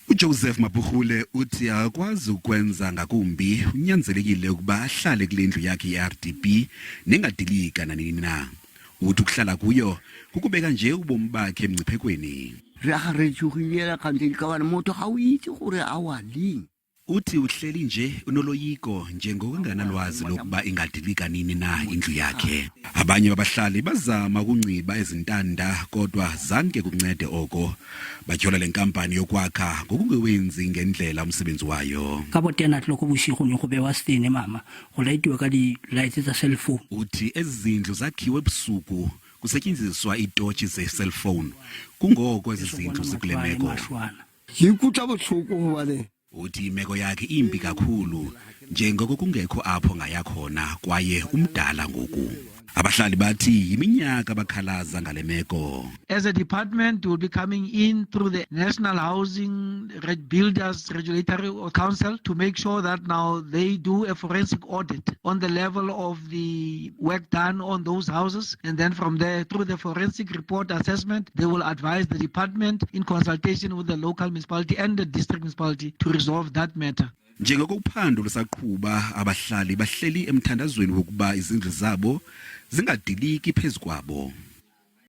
uJoseph Mabukhule uthi akwazi ukwenza ngakumbi, unyanzelekile ukuba ahlale kule ndlu yakhe ye-RDP nengadilika nanini na. Uthi ukuhlala kuyo kukubeka nje ubomi bakhe emngciphekweni. Uthi uhleli nje unoloyiko njengokunganalwazi lokuba ingadilika nini na indlu yakhe. Abanye babahlali bazama ukunciba ezintanda kodwa zange kuncede oko. Batyhola le nkampani yokwakha ngokungewenzi ngendlela umsebenzi wayo. Uthi ezindlu zakhiwe ebusuku kusetyenziswa iitotshi ze-cellphone. Kungoko ezindlu zikule meko. Uthi imeko yakhe imbi kakhulu njengoko kungekho apho ngaya khona kwaye umdala ngoku. Abahlali bathi iminyaka bakhalaza ngale meko. As a department, we will be coming in through the National Housing Builders Regulatory Council to make sure that now they do a forensic audit on the level of the work done on those houses, and then from there, through the forensic report assessment, they will advise the department in consultation with the local municipality and the district municipality to resolve that matter. Njengoko uphando lusaqhuba, abahlali bahleli emthandazweni wokuba izindlu zabo zingadiliki phezu kwabo.